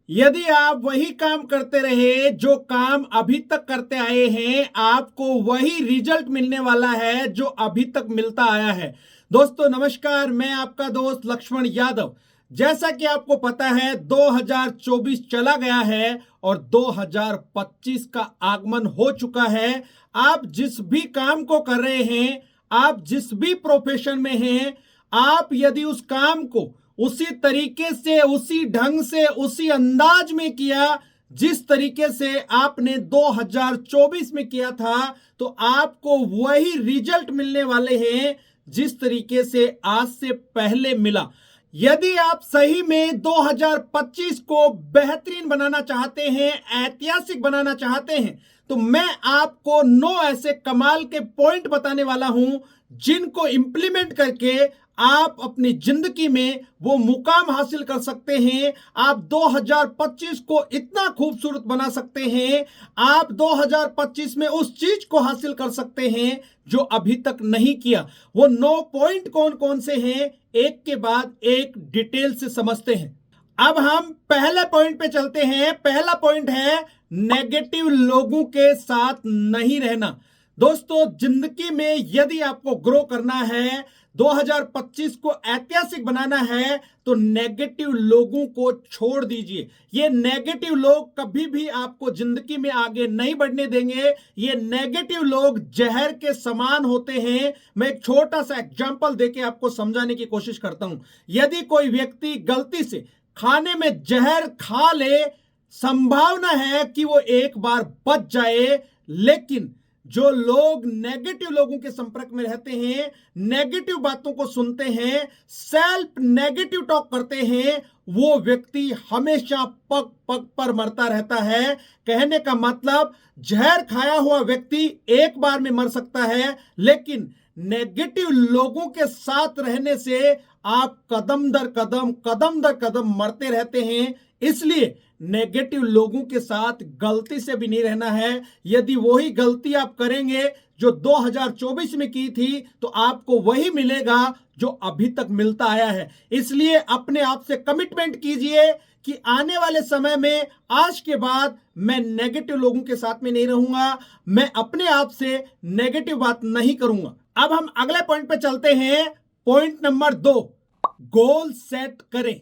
यदि आप वही काम करते रहे जो काम अभी तक करते आए हैं, आपको वही रिजल्ट मिलने वाला है जो अभी तक मिलता आया है। दोस्तों नमस्कार, मैं आपका दोस्त लक्ष्मण यादव। जैसा कि आपको पता है 2024 चला गया है और 2025 का आगमन हो चुका है। आप जिस भी काम को कर रहे हैं, आप जिस भी प्रोफेशन में हैं, आप यदि उस काम को उसी तरीके से, उसी ढंग से, उसी अंदाज में किया जिस तरीके से आपने 2024 में किया था, तो आपको वही रिजल्ट मिलने वाले हैं जिस तरीके से आज से पहले मिला। यदि आप सही में 2025 को बेहतरीन बनाना चाहते हैं, ऐतिहासिक बनाना चाहते हैं, तो मैं आपको 9 ऐसे कमाल के पॉइंट बताने वाला हूं जिनको इंप्लीमेंट करके आप अपनी जिंदगी में वो मुकाम हासिल कर सकते हैं। आप 2025 को इतना खूबसूरत बना सकते हैं, आप 2025 में उस चीज को हासिल कर सकते हैं जो अभी तक नहीं किया। वो 9 पॉइंट कौन कौन से हैं, एक के बाद एक डिटेल से समझते हैं। अब हम पहले पॉइंट पे चलते हैं। पहला पॉइंट है नेगेटिव लोगों के साथ नहीं रहना। दोस्तों जिंदगी में यदि आपको ग्रो करना है, 2025 को ऐतिहासिक बनाना है, तो नेगेटिव लोगों को छोड़ दीजिए। ये नेगेटिव लोग कभी भी आपको जिंदगी में आगे नहीं बढ़ने देंगे। ये नेगेटिव लोग जहर के समान होते हैं। मैं एक छोटा सा एग्जांपल देके आपको समझाने की कोशिश करता हूं। यदि कोई व्यक्ति गलती से खाने में जहर खा ले, संभावना है कि वो एक बार बच जाए, लेकिन जो लोग नेगेटिव लोगों के संपर्क में रहते हैं, नेगेटिव बातों को सुनते हैं, सेल्फ नेगेटिव टॉक करते हैं, वो व्यक्ति हमेशा पग पग पर मरता रहता है। कहने का मतलब जहर खाया हुआ व्यक्ति एक बार में मर सकता है, लेकिन नेगेटिव लोगों के साथ रहने से आप कदम दर कदम मरते रहते हैं। इसलिए नेगेटिव लोगों के साथ गलती से भी नहीं रहना है। यदि वही गलती आप करेंगे जो 2024 में की थी, तो आपको वही मिलेगा जो अभी तक मिलता आया है। इसलिए अपने आप से कमिटमेंट कीजिए कि आने वाले समय में, आज के बाद, मैं नेगेटिव लोगों के साथ में नहीं रहूंगा, मैं अपने आप से नेगेटिव बात नहीं करूंगा। अब हम अगले पॉइंट पे चलते हैं। पॉइंट नंबर 2, गोल सेट करें।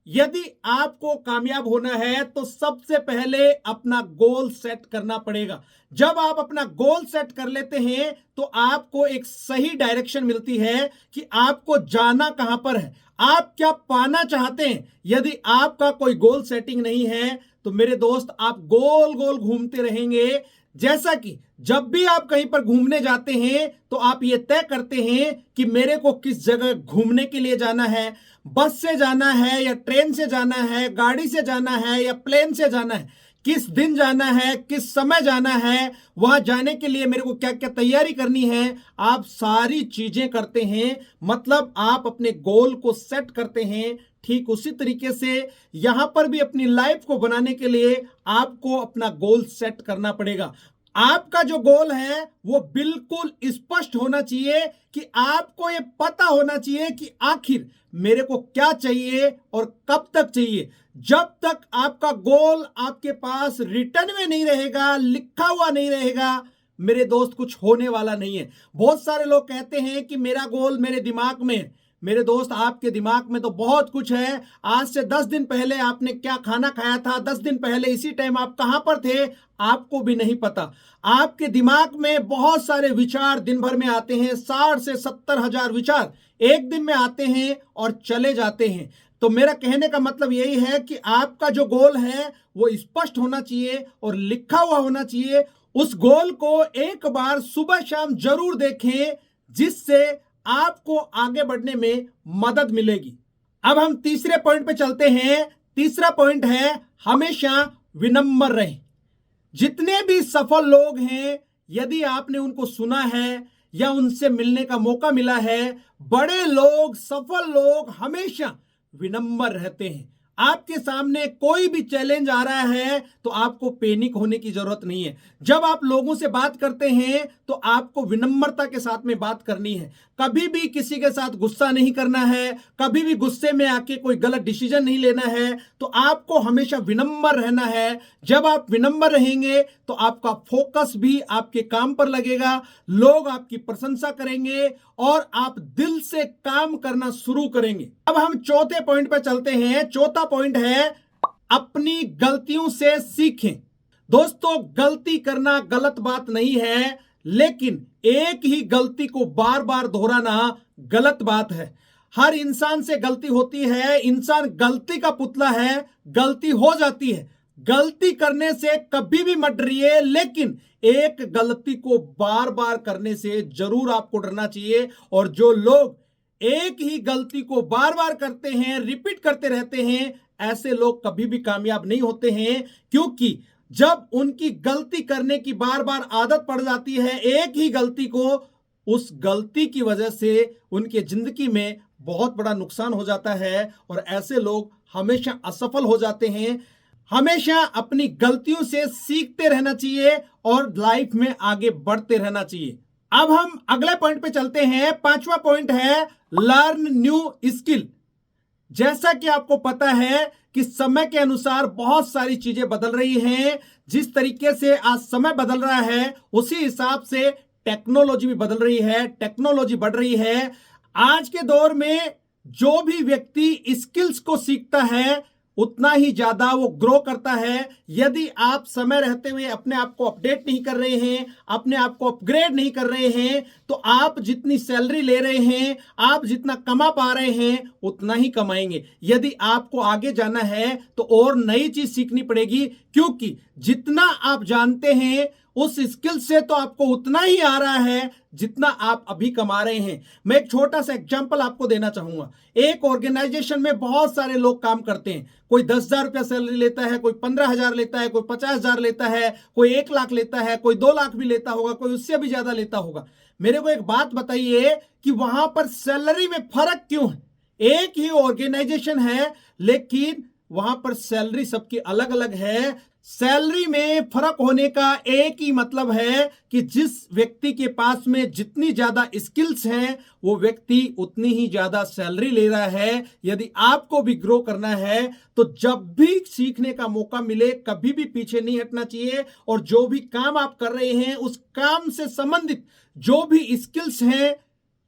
यदि आपको कामयाब होना है तो सबसे पहले अपना गोल सेट करना पड़ेगा। जब आप अपना गोल सेट कर लेते हैं तो आपको एक सही डायरेक्शन मिलती है कि आपको जाना कहां पर है, आप क्या पाना चाहते हैं। यदि आपका कोई गोल सेटिंग नहीं है तो मेरे दोस्त आप गोल गोल घूमते रहेंगे। जैसा कि जब भी आप कहीं पर घूमने जाते हैं तो आप ये तय करते हैं कि मेरे को किस जगह घूमने के लिए जाना है, बस से जाना है या ट्रेन से जाना है, गाड़ी से जाना है या प्लेन से जाना है, किस दिन जाना है, किस समय जाना है, वहां जाने के लिए मेरे को क्या क्या तैयारी करनी है। आप सारी चीजें करते हैं, मतलब आप अपने गोल को सेट करते हैं। ठीक उसी तरीके से यहां पर भी अपनी लाइफ को बनाने के लिए आपको अपना गोल सेट करना पड़ेगा। आपका जो गोल है वो बिल्कुल स्पष्ट होना चाहिए कि आपको ये पता होना चाहिए कि आखिर मेरे को क्या चाहिए और कब तक चाहिए। जब तक आपका गोल आपके पास रिटर्न में नहीं रहेगा, लिखा हुआ नहीं रहेगा, मेरे दोस्त कुछ होने वाला नहीं है। बहुत सारे लोग कहते हैं कि मेरा गोल मेरे दिमाग में है। मेरे दोस्त आपके दिमाग में तो बहुत कुछ है। आज से 10 दिन पहले आपने क्या खाना खाया था, 10 दिन पहले इसी टाइम आप कहां पर थे, आपको भी नहीं पता। आपके दिमाग में बहुत सारे विचार दिन भर में आते हैं। 60 से 70 हजार विचार एक दिन में आते हैं और चले जाते हैं। तो मेरा कहने का मतलब यही है कि आपका जो गोल है वो स्पष्ट होना चाहिए और लिखा हुआ होना चाहिए। उस गोल को एक बार सुबह शाम जरूर देखें, जिससे आपको आगे बढ़ने में मदद मिलेगी। अब हम तीसरे पॉइंट पे चलते हैं। तीसरा पॉइंट है हमेशा विनम्र रहें। जितने भी सफल लोग हैं, यदि आपने उनको सुना है या उनसे मिलने का मौका मिला है, बड़े लोग, सफल लोग हमेशा विनम्र रहते हैं। आपके सामने कोई भी चैलेंज आ रहा है तो आपको पैनिक होने की जरूरत नहीं है। जब आप लोगों से बात करते हैं तो आपको विनम्रता के साथ में बात करनी है। कभी भी किसी के साथ गुस्सा नहीं करना है, कभी भी गुस्से में आके कोई गलत डिसीजन नहीं लेना है। तो आपको हमेशा विनम्र रहना है। जब आप विनम्र रहेंगे तो आपका फोकस भी आपके काम पर लगेगा, लोग आपकी प्रशंसा करेंगे और आप दिल से काम करना शुरू करेंगे। अब हम चौथे पॉइंट पर चलते हैं। चौथा पॉइंट है अपनी गलतियों से सीखें। दोस्तों, गलती करना गलत बात नहीं है, लेकिन एक ही गलती को बार बार दोहराना गलत बात है। हर इंसान से गलती होती है, इंसान गलती का पुतला है, गलती हो जाती है। गलती करने से कभी भी मत डरिए, लेकिन एक गलती को बार बार करने से जरूर आपको डरना चाहिए। और जो लोग एक ही गलती को बार बार करते हैं, रिपीट करते रहते हैं, ऐसे लोग कभी भी कामयाब नहीं होते हैं। क्योंकि जब उनकी गलती करने की बार बार आदत पड़ जाती है एक ही गलती को, उस गलती की वजह से उनके जिंदगी में बहुत बड़ा नुकसान हो जाता है और ऐसे लोग हमेशा असफल हो जाते हैं। हमेशा अपनी गलतियों से सीखते रहना चाहिए और लाइफ में आगे बढ़ते रहना चाहिए। अब हम अगले पॉइंट पे चलते हैं। पांचवा पॉइंट है लर्न न्यू स्किल। जैसा कि आपको पता है कि समय के अनुसार बहुत सारी चीजें बदल रही हैं। जिस तरीके से आज समय बदल रहा है उसी हिसाब से टेक्नोलॉजी भी बदल रही है, टेक्नोलॉजी बढ़ रही है। आज के दौर में जो भी व्यक्ति स्किल्स को सीखता है उतना ही ज्यादा वो ग्रो करता है। यदि आप समय रहते हुए अपने आप को अपडेट नहीं कर रहे हैं, अपने आप को अपग्रेड नहीं कर रहे हैं, तो आप जितनी सैलरी ले रहे हैं, आप जितना कमा पा रहे हैं, उतना ही कमाएंगे। यदि आपको आगे जाना है तो और नई चीज सीखनी पड़ेगी, क्योंकि जितना आप जानते हैं उस स्किल से तो आपको उतना ही आ रहा है जितना आप अभी कमा रहे हैं। मैं एक छोटा सा एग्जांपल आपको देना चाहूंगा। एक ऑर्गेनाइजेशन में बहुत सारे लोग काम करते हैं। कोई 10,000 रुपया सैलरी लेता है, कोई 15,000 लेता है, कोई 50,000 लेता है, कोई 1 लाख लेता है, कोई 2 लाख भी लेता होगा, कोई उससे भी ज्यादा लेता होगा। मेरे को एक बात बताइए कि वहां पर सैलरी में फर्क क्यों है? एक ही ऑर्गेनाइजेशन है लेकिन वहां पर सैलरी सबकी अलग अलग है। सैलरी में फर्क होने का एक ही मतलब है कि जिस व्यक्ति के पास में जितनी ज्यादा स्किल्स हैं वो व्यक्ति उतनी ही ज्यादा सैलरी ले रहा है। यदि आपको भी ग्रो करना है तो जब भी सीखने का मौका मिले कभी भी पीछे नहीं हटना चाहिए और जो भी काम आप कर रहे हैं उस काम से संबंधित जो भी स्किल्स हैं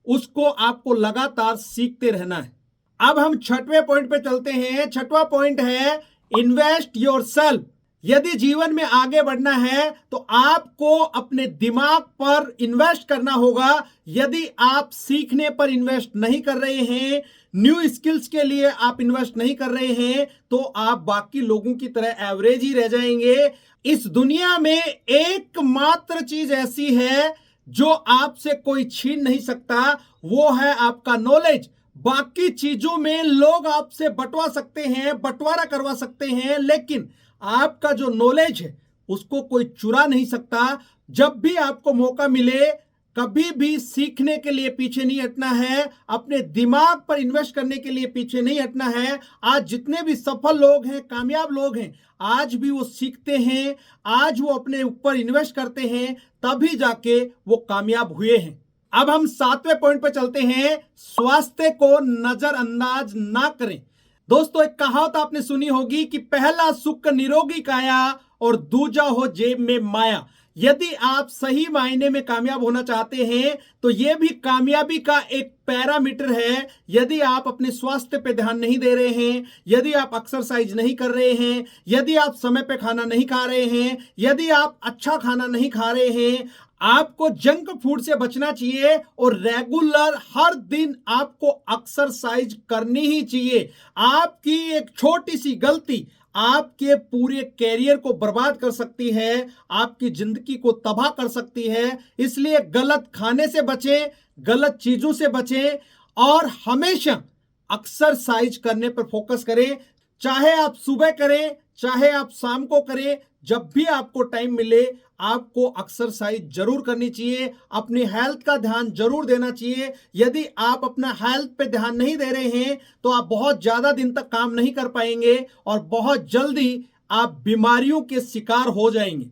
उसको आपको लगातार सीखते रहना है। अब हम छठवें पॉइंट पे चलते हैं। छठवां पॉइंट है इन्वेस्ट योरसेल्फ। यदि जीवन में आगे बढ़ना है तो आपको अपने दिमाग पर इन्वेस्ट करना होगा। यदि आप सीखने पर इन्वेस्ट नहीं कर रहे हैं, न्यू स्किल्स के लिए आप इन्वेस्ट नहीं कर रहे हैं, तो आप बाकी लोगों की तरह एवरेज ही रह जाएंगे। इस दुनिया में एकमात्र चीज ऐसी है जो आपसे कोई छीन नहीं सकता, वो है आपका नॉलेज। बाकी चीजों में लोग आपसे बंटवा सकते हैं, बंटवारा करवा सकते हैं, लेकिन आपका जो नॉलेज है उसको कोई चुरा नहीं सकता। जब भी आपको मौका मिले कभी भी सीखने के लिए पीछे नहीं हटना है, अपने दिमाग पर इन्वेस्ट करने के लिए पीछे नहीं हटना है। आज जितने भी सफल लोग हैं, कामयाब लोग हैं, आज भी वो सीखते हैं, आज वो अपने ऊपर इन्वेस्ट करते हैं, तभी जाके वो कामयाब हुए हैं। अब हम सातवें पॉइंट पर चलते हैं, स्वास्थ्य को नजरअंदाज ना करें। दोस्तों, एक कहावत आपने सुनी होगी कि पहला सुख निरोगी काया और दूजा हो जेब में माया। यदि आप सही मायने में कामयाब होना चाहते हैं तो यह भी कामयाबी का एक पैरामीटर है। यदि आप अपने स्वास्थ्य पे ध्यान नहीं दे रहे हैं, यदि आप एक्सरसाइज नहीं कर रहे हैं, यदि आप समय पे खाना नहीं खा रहे हैं, यदि आप अच्छा खाना नहीं खा रहे हैं, आपको जंक फूड से बचना चाहिए और रेगुलर हर दिन आपको एक्सरसाइज करनी ही चाहिए। आपकी एक छोटी सी गलती आपके पूरे कैरियर को बर्बाद कर सकती है, आपकी जिंदगी को तबाह कर सकती है। इसलिए गलत खाने से बचें, गलत चीजों से बचें और हमेशा एक्सरसाइज करने पर फोकस करें। चाहे आप सुबह करें, चाहे आप शाम को करें, जब भी आपको टाइम मिले आपको एक्सरसाइज जरूर करनी चाहिए, अपनी हेल्थ का ध्यान जरूर देना चाहिए। यदि आप अपना हेल्थ पे ध्यान नहीं दे रहे हैं तो आप बहुत ज्यादा दिन तक काम नहीं कर पाएंगे और बहुत जल्दी आप बीमारियों के शिकार हो जाएंगे।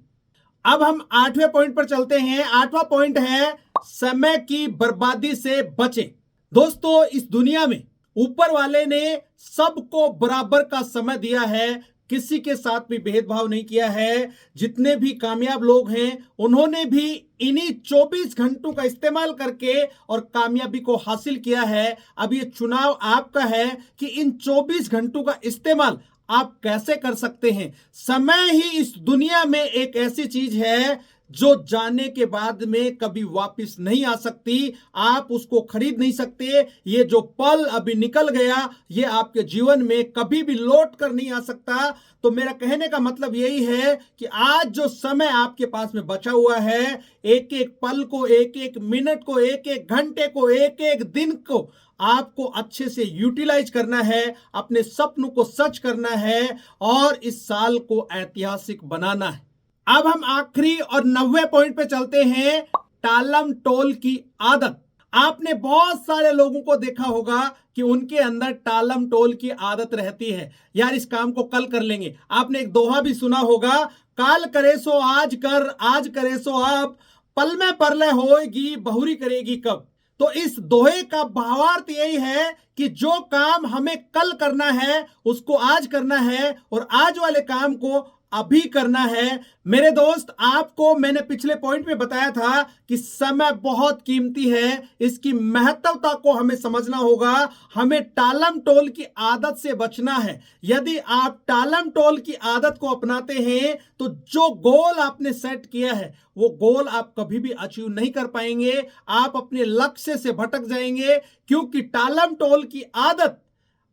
अब हम 8वें पॉइंट पर चलते हैं। 8वां पॉइंट है समय की बर्बादी से बचें। दोस्तों, इस दुनिया में ऊपर वाले ने सबको बराबर का समय दिया है, किसी के साथ भी भेदभाव नहीं किया है। जितने भी कामयाब लोग हैं उन्होंने भी इन्हीं 24 घंटों का इस्तेमाल करके और कामयाबी को हासिल किया है। अब ये चुनाव आपका है कि इन 24 घंटों का इस्तेमाल आप कैसे कर सकते हैं। समय ही इस दुनिया में एक ऐसी चीज है जो जाने के बाद में कभी वापस नहीं आ सकती, आप उसको खरीद नहीं सकते। ये जो पल अभी निकल गया ये आपके जीवन में कभी भी लौट कर नहीं आ सकता। तो मेरा कहने का मतलब यही है कि आज जो समय आपके पास में बचा हुआ है, एक एक पल को, एक एक मिनट को, एक एक घंटे को, एक एक दिन को आपको अच्छे से यूटिलाइज करना है, अपने सपनों को सच करना है और इस साल को ऐतिहासिक बनाना है। अब हम आखिरी और 90वें पॉइंट पे चलते हैं, टालम टोल की आदत। आपने बहुत सारे लोगों को देखा होगा कि उनके अंदर टालम टोल की आदत रहती है, यार इस काम को कल कर लेंगे। आपने एक दोहा भी सुना होगा, काल करे सो आज कर, आज करे सो अब, पल में परले होएगी बहुरी करेगी कब। तो इस दोहे का भावार्थ यही है कि जो काम हमें कल करना है उसको आज करना है और आज वाले काम को अभी करना है। मेरे दोस्त, आपको मैंने पिछले पॉइंट में बताया था कि समय बहुत कीमती है, इसकी महत्वता को हमें समझना होगा। हमें टालम टोल की आदत से बचना है। यदि आप टालम टोल की आदत को अपनाते हैं तो जो गोल आपने सेट किया है वो गोल आप कभी भी अचीव नहीं कर पाएंगे, आप अपने लक्ष्य से भटक जाएंगे, क्योंकि टालम टोल की आदत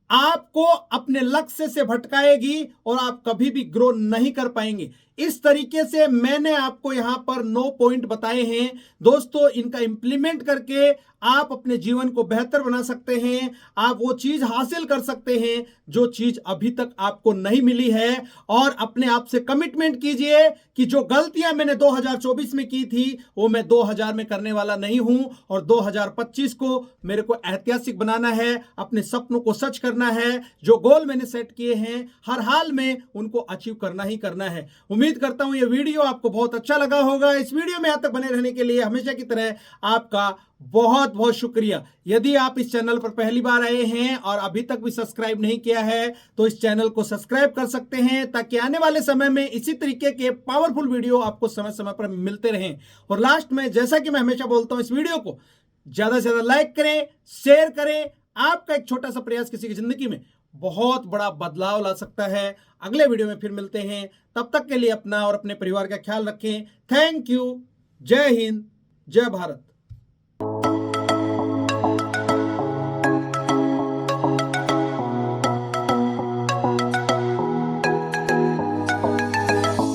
आपको अपने लक्ष्य से भटकाएगी और आप कभी भी ग्रो नहीं कर पाएंगे। इस तरीके से मैंने आपको यहां पर 9 पॉइंट बताए हैं। दोस्तों, इनका इंप्लीमेंट करके आप अपने जीवन को बेहतर बना सकते हैं, आप वो चीज हासिल कर सकते हैं जो चीज अभी तक आपको नहीं मिली है। और अपने आप से कमिटमेंट कीजिए कि जो गलतियां मैंने 2024 में की थी वो मैं 2000 में करने वाला नहीं हूं और 2025 को मेरे को ऐतिहासिक बनाना है, अपने सपनों को सच करना है। जो गोल मैंने सेट किए हैं हर हाल में उनको अचीव करना ही करना है। उम्मीद करता हूं ये वीडियो आपको बहुत अच्छा लगा होगा। इस वीडियो में यहां तक बने रहने के लिए हमेशा की तरह आपका बहुत बहुत शुक्रिया। यदि आप इस चैनल पर पहली बार आए हैं और अभी तक भी सब्सक्राइब नहीं किया है तो इस चैनल को सब्सक्राइब कर सकते हैं, ताकि आने वाले समय में इसी तरीके के पावरफुल वीडियो आपको समय समय पर मिलते रहें। और लास्ट में, जैसा कि मैं हमेशा बोलता हूं, इस वीडियो को ज्यादा से ज्यादा लाइक करें, शेयर करें। आपका एक छोटा सा प्रयास किसी की जिंदगी में बहुत बड़ा बदलाव ला सकता है। अगले वीडियो में फिर मिलते हैं, तब तक के लिए अपना और अपने परिवार का ख्याल रखें। Thank you. जय हिंद, जय भारत।